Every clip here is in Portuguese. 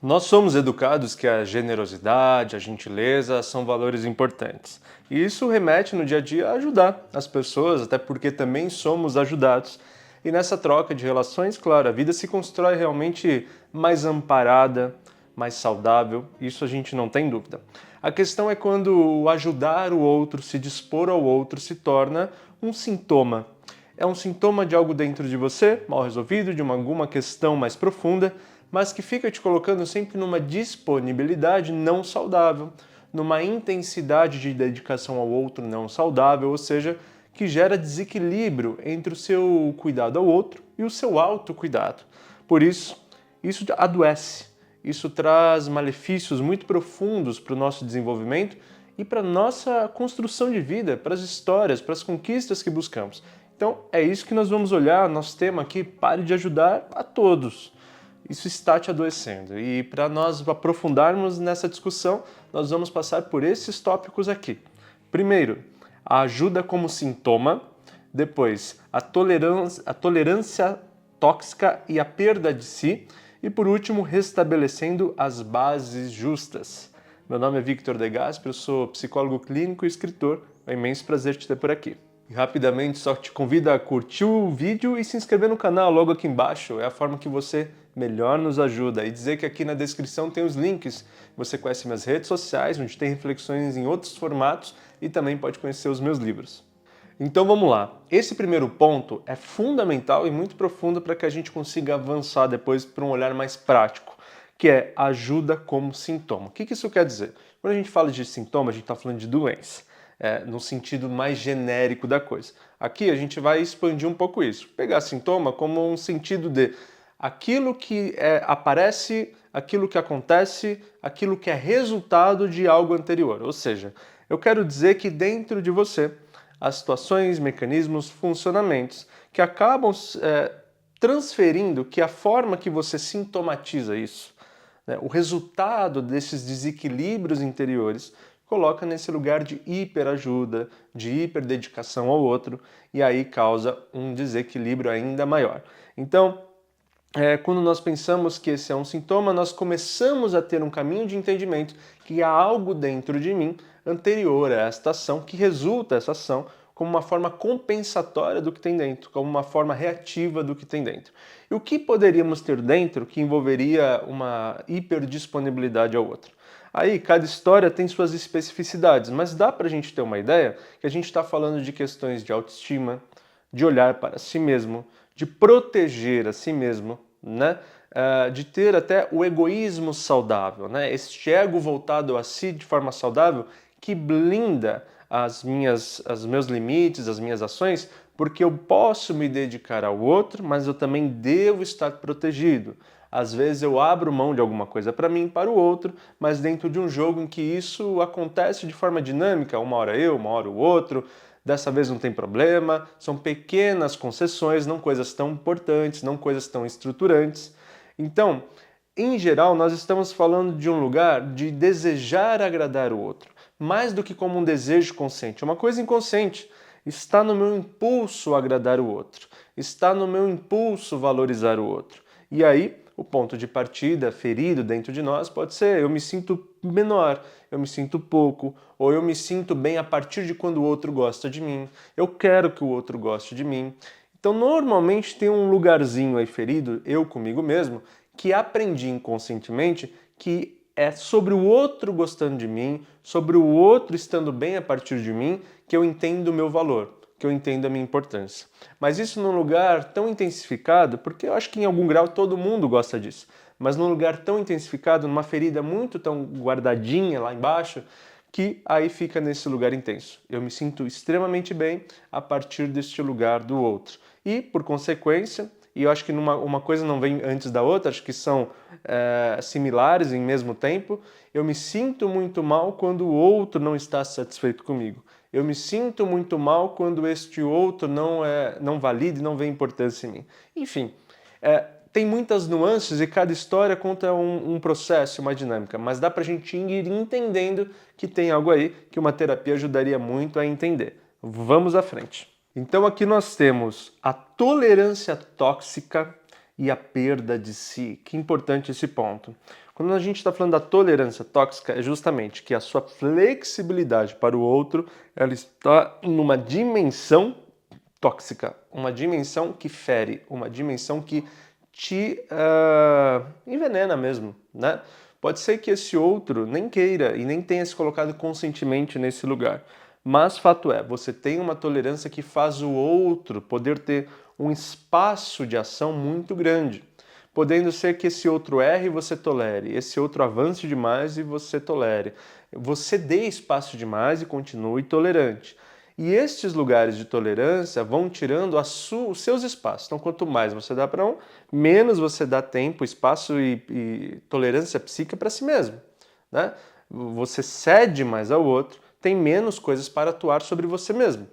Nós somos educados que a generosidade, a gentileza são valores importantes. E isso remete no dia a dia a ajudar as pessoas, até porque também somos ajudados. E nessa troca de relações, claro, a vida se constrói realmente mais amparada, mais saudável, isso a gente não tem dúvida. A questão é quando o ajudar o outro, se dispor ao outro, se torna um sintoma. É um sintoma de algo dentro de você, mal resolvido, de alguma questão mais profunda, mas que fica te colocando sempre numa disponibilidade não saudável, numa intensidade de dedicação ao outro não saudável, ou seja, que gera desequilíbrio entre o seu cuidado ao outro e o seu autocuidado. Por isso, isso adoece, isso traz malefícios muito profundos para o nosso desenvolvimento e para a nossa construção de vida, para as histórias, para as conquistas que buscamos. Então, é isso que nós vamos olhar, nosso tema aqui, pare de ajudar a todos. Isso está te adoecendo. E para nós aprofundarmos nessa discussão, nós vamos passar por esses tópicos aqui. Primeiro, a ajuda como sintoma. Depois, a tolerância tóxica e a perda de si. E por último, restabelecendo as bases justas. Meu nome é Victor De Gasperi, eu sou psicólogo clínico e escritor. É um imenso prazer te ter por aqui. E rapidamente só te convido a curtir o vídeo e se inscrever no canal logo aqui embaixo. É a forma que você melhor nos ajuda. E dizer que aqui na descrição tem os links. Você conhece minhas redes sociais, onde tem reflexões em outros formatos e também pode conhecer os meus livros. Então vamos lá. Esse primeiro ponto é fundamental e muito profundo para que a gente consiga avançar depois para um olhar mais prático, que é ajuda como sintoma. O que isso quer dizer? Quando a gente fala de sintoma, a gente está falando de doença. No sentido mais genérico da coisa. Aqui a gente vai expandir um pouco isso. Pegar sintoma como um sentido de aquilo que aparece, aquilo que acontece, aquilo que é resultado de algo anterior. Ou seja, eu quero dizer que dentro de você há situações, mecanismos, funcionamentos que acabam transferindo que a forma que você sintomatiza isso, né, o resultado desses desequilíbrios interiores, coloca nesse lugar de hiperajuda, de hiperdedicação ao outro, e aí causa um desequilíbrio ainda maior. Então, quando nós pensamos que esse é um sintoma, nós começamos a ter um caminho de entendimento que há algo dentro de mim anterior a esta ação, que resulta essa ação como uma forma compensatória do que tem dentro, como uma forma reativa do que tem dentro. E o que poderíamos ter dentro que envolveria uma hiperdisponibilidade ao outro? Aí, cada história tem suas especificidades, mas dá para a gente ter uma ideia que a gente está falando de questões de autoestima, de olhar para si mesmo, de proteger a si mesmo, né? De ter até o egoísmo saudável, né? Este ego voltado a si de forma saudável que blinda os meus limites, as minhas ações, porque eu posso me dedicar ao outro, mas eu também devo estar protegido. Às vezes eu abro mão de alguma coisa para mim, para o outro, mas dentro de um jogo em que isso acontece de forma dinâmica, uma hora eu, uma hora o outro, dessa vez não tem problema, são pequenas concessões, não coisas tão importantes, não coisas tão estruturantes. Então, em geral, nós estamos falando de um lugar de desejar agradar o outro, mais do que como um desejo consciente, é uma coisa inconsciente. Está no meu impulso agradar o outro, está no meu impulso valorizar o outro. E aí, o ponto de partida ferido dentro de nós pode ser eu me sinto menor, eu me sinto pouco, ou eu me sinto bem a partir de quando o outro gosta de mim, eu quero que o outro goste de mim. Então, normalmente tem um lugarzinho aí ferido, eu comigo mesmo, que aprendi inconscientemente que é sobre o outro gostando de mim, sobre o outro estando bem a partir de mim, que eu entendo o meu valor, que eu entendo a minha importância. Mas isso num lugar tão intensificado, porque eu acho que em algum grau todo mundo gosta disso, mas num lugar tão intensificado, numa ferida muito tão guardadinha lá embaixo, que aí fica nesse lugar intenso. Eu me sinto extremamente bem a partir deste lugar do outro. E, por consequência, e eu acho que uma coisa não vem antes da outra, acho que são similares em mesmo tempo, eu me sinto muito mal quando o outro não está satisfeito comigo. Eu me sinto muito mal quando este outro não valida e não vê importância em mim. Enfim, tem muitas nuances e cada história conta um processo, uma dinâmica, mas dá pra gente ir entendendo que tem algo aí que uma terapia ajudaria muito a entender. Vamos à frente. Então aqui nós temos a tolerância tóxica e a perda de si. Que importante esse ponto. Quando a gente está falando da tolerância tóxica, é justamente que a sua flexibilidade para o outro, ela está numa dimensão tóxica, uma dimensão que fere, uma dimensão que te envenena mesmo, né? Pode ser que esse outro nem queira e nem tenha se colocado conscientemente nesse lugar, mas fato é, você tem uma tolerância que faz o outro poder ter um espaço de ação muito grande, podendo ser que esse outro erre e você tolere, esse outro avance demais e você tolere, você dê espaço demais e continue tolerante. E estes lugares de tolerância vão tirando os seus espaços. Então, quanto mais você dá para um, menos você dá tempo, espaço e tolerância psíquica para si mesmo, né? Você cede mais ao outro, tem menos coisas para atuar sobre você mesmo.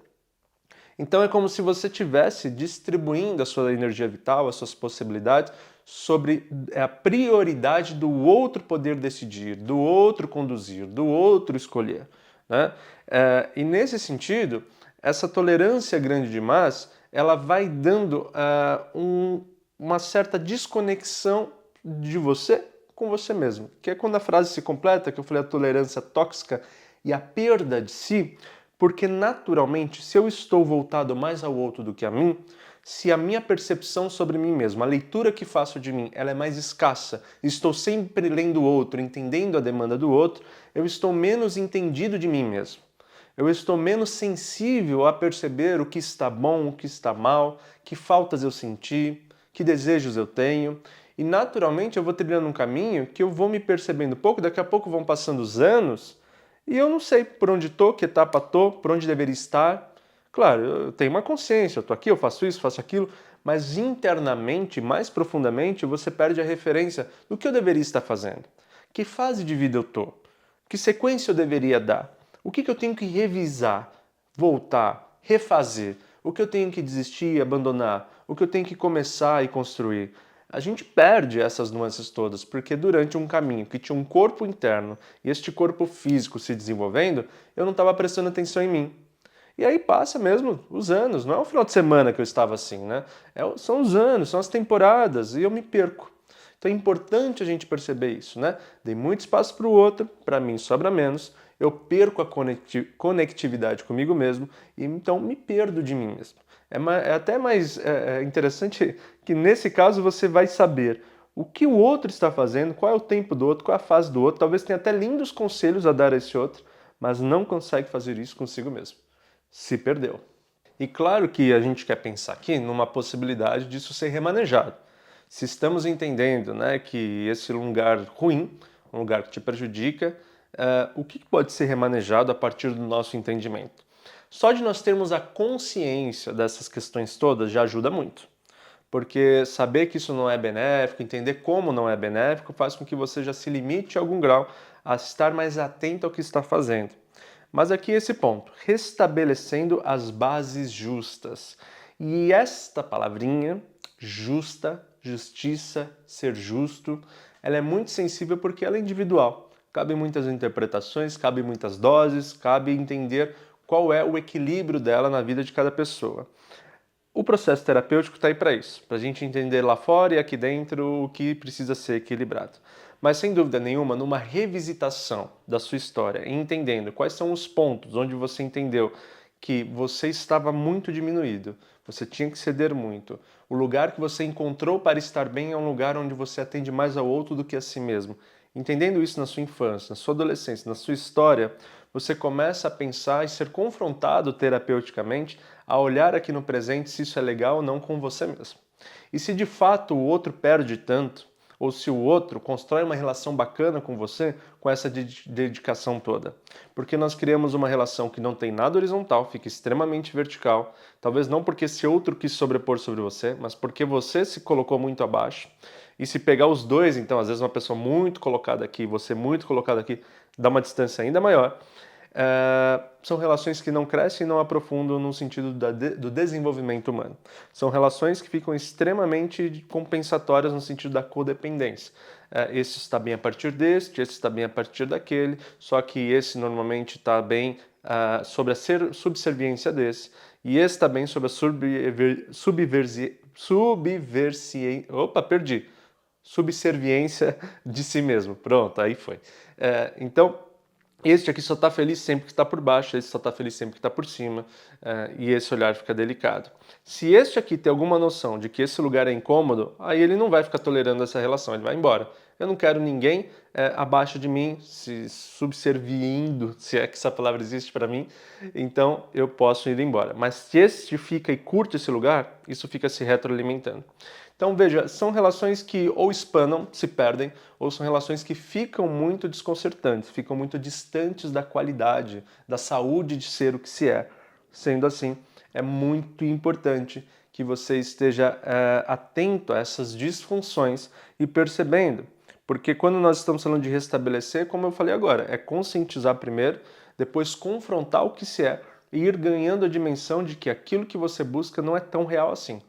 Então é como se você estivesse distribuindo a sua energia vital, as suas possibilidades, sobre a prioridade do outro poder decidir, do outro conduzir, do outro escolher, né? E nesse sentido, essa tolerância grande demais, ela vai dando uma certa desconexão de você com você mesmo, que é quando a frase se completa, que eu falei a tolerância tóxica e a perda de si, porque naturalmente, se eu estou voltado mais ao outro do que a mim, se a minha percepção sobre mim mesmo, a leitura que faço de mim, ela é mais escassa, estou sempre lendo o outro, entendendo a demanda do outro, eu estou menos entendido de mim mesmo. Eu estou menos sensível a perceber o que está bom, o que está mal, que faltas eu senti, que desejos eu tenho. E naturalmente eu vou trilhando um caminho que eu vou me percebendo pouco, daqui a pouco vão passando os anos e eu não sei por onde estou, que etapa estou, por onde deveria estar. Claro, eu tenho uma consciência, eu estou aqui, eu faço isso, faço aquilo, mas internamente, mais profundamente, você perde a referência do que eu deveria estar fazendo. Que fase de vida eu estou? Que sequência eu deveria dar? O que eu tenho que revisar, voltar, refazer? O que eu tenho que desistir, abandonar? O que eu tenho que começar e construir? A gente perde essas nuances todas, porque durante um caminho que tinha um corpo interno e este corpo físico se desenvolvendo, eu não estava prestando atenção em mim. E aí passa mesmo os anos, não é o final de semana que eu estava assim, né? São os anos, são as temporadas e eu me perco. Então é importante a gente perceber isso, né? Dei muito espaço para o outro, para mim sobra menos, eu perco a conectividade comigo mesmo e então me perdo de mim mesmo. É até mais interessante que nesse caso você vai saber o que o outro está fazendo, qual é o tempo do outro, qual é a fase do outro, talvez tenha até lindos conselhos a dar a esse outro, mas não consegue fazer isso consigo mesmo. Se perdeu. E claro que a gente quer pensar aqui numa possibilidade disso ser remanejado. Se estamos entendendo, né, que esse lugar ruim, um lugar que te prejudica, o que pode ser remanejado a partir do nosso entendimento? Só de nós termos a consciência dessas questões todas já ajuda muito. Porque saber que isso não é benéfico, entender como não é benéfico, faz com que você já se limite a algum grau a estar mais atento ao que está fazendo. Mas aqui esse ponto, restabelecendo as bases justas. E esta palavrinha, justa, justiça, ser justo, ela é muito sensível porque ela é individual. Cabe muitas interpretações, cabe muitas doses, cabe entender qual é o equilíbrio dela na vida de cada pessoa. O processo terapêutico está aí para isso, para a gente entender lá fora e aqui dentro o que precisa ser equilibrado. Mas sem dúvida nenhuma, numa revisitação da sua história, entendendo quais são os pontos onde você entendeu que você estava muito diminuído, você tinha que ceder muito. O lugar que você encontrou para estar bem é um lugar onde você atende mais ao outro do que a si mesmo. Entendendo isso na sua infância, na sua adolescência, na sua história, você começa a pensar e ser confrontado terapeuticamente a olhar aqui no presente se isso é legal ou não com você mesmo. E se de fato o outro perde tanto, ou se o outro constrói uma relação bacana com você com essa dedicação toda. Porque nós criamos uma relação que não tem nada horizontal, fica extremamente vertical, talvez não porque esse outro quis sobrepor sobre você, mas porque você se colocou muito abaixo. E se pegar os dois, então, às vezes uma pessoa muito colocada aqui, você muito colocado aqui, dá uma distância ainda maior. São relações que não crescem e não aprofundam no sentido do desenvolvimento humano. São relações que ficam extremamente compensatórias no sentido da codependência. Esse está bem a partir deste, esse está bem a partir daquele, só que esse normalmente está bem sobre a subserviência desse, e esse está bem sobre a Opa, perdi! subserviência de si mesmo. Pronto, aí foi. Então, este aqui só está feliz sempre que está por baixo, esse só está feliz sempre que está por cima, e esse olhar fica delicado. Se este aqui tem alguma noção de que esse lugar é incômodo, aí ele não vai ficar tolerando essa relação, ele vai embora. Eu não quero ninguém abaixo de mim, se subservindo, se é que essa palavra existe para mim, então eu posso ir embora. Mas se este fica e curte esse lugar, isso fica se retroalimentando. Então veja, são relações que ou espanam, se perdem, ou são relações que ficam muito desconcertantes, ficam muito distantes da qualidade, da saúde de ser o que se é. Sendo assim, é muito importante que você esteja atento a essas disfunções e percebendo. Porque quando nós estamos falando de restabelecer, como eu falei agora, é conscientizar primeiro, depois confrontar o que se é e ir ganhando a dimensão de que aquilo que você busca não é tão real assim.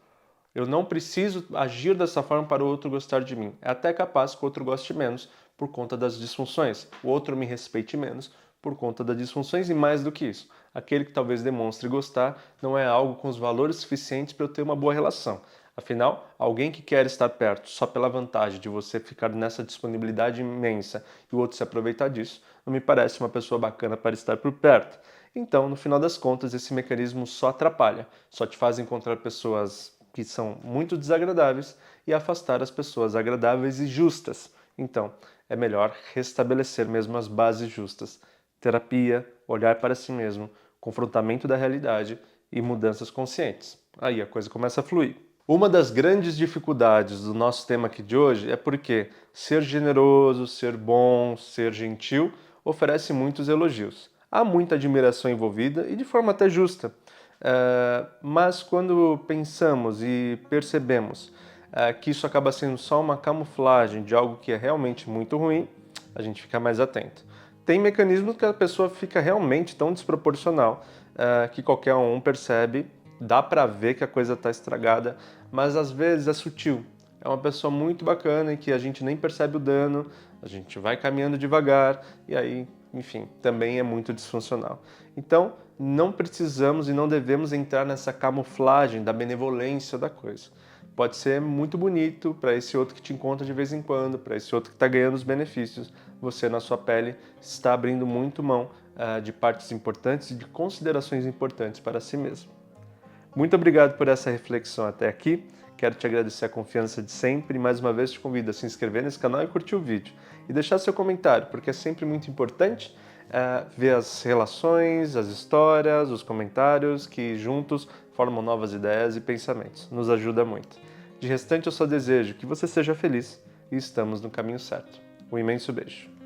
Eu não preciso agir dessa forma para o outro gostar de mim. É até capaz que o outro goste menos por conta das disfunções. O outro me respeite menos por conta das disfunções e mais do que isso. Aquele que talvez demonstre gostar não é algo com os valores suficientes para eu ter uma boa relação. Afinal, alguém que quer estar perto só pela vantagem de você ficar nessa disponibilidade imensa e o outro se aproveitar disso, não me parece uma pessoa bacana para estar por perto. Então, no final das contas, esse mecanismo só atrapalha, só te faz encontrar pessoas que são muito desagradáveis e afastar as pessoas agradáveis e justas. Então, é melhor restabelecer mesmo as bases justas. Terapia, olhar para si mesmo, confrontamento da realidade e mudanças conscientes. Aí a coisa começa a fluir. Uma das grandes dificuldades do nosso tema aqui de hoje é porque ser generoso, ser bom, ser gentil oferece muitos elogios. Há muita admiração envolvida e de forma até justa. Mas quando pensamos e percebemos que isso acaba sendo só uma camuflagem de algo que é realmente muito ruim, a gente fica mais atento. Tem mecanismos que a pessoa fica realmente tão desproporcional que qualquer um percebe, dá pra ver que a coisa tá estragada, mas às vezes é sutil. É uma pessoa muito bacana e que a gente nem percebe o dano, a gente vai caminhando devagar e aí, enfim, também é muito disfuncional. Então, não precisamos e não devemos entrar nessa camuflagem da benevolência da coisa. Pode ser muito bonito para esse outro que te encontra de vez em quando, para esse outro que está ganhando os benefícios. Você, na sua pele, está abrindo muito mão de partes importantes e de considerações importantes para si mesmo. Muito obrigado por essa reflexão até aqui. Quero te agradecer a confiança de sempre e mais uma vez te convido a se inscrever nesse canal e curtir o vídeo. E deixar seu comentário, porque é sempre muito importante ver as relações, as histórias, os comentários que juntos formam novas ideias e pensamentos. Nos ajuda muito. De restante, eu só desejo que você seja feliz e estamos no caminho certo. Um imenso beijo.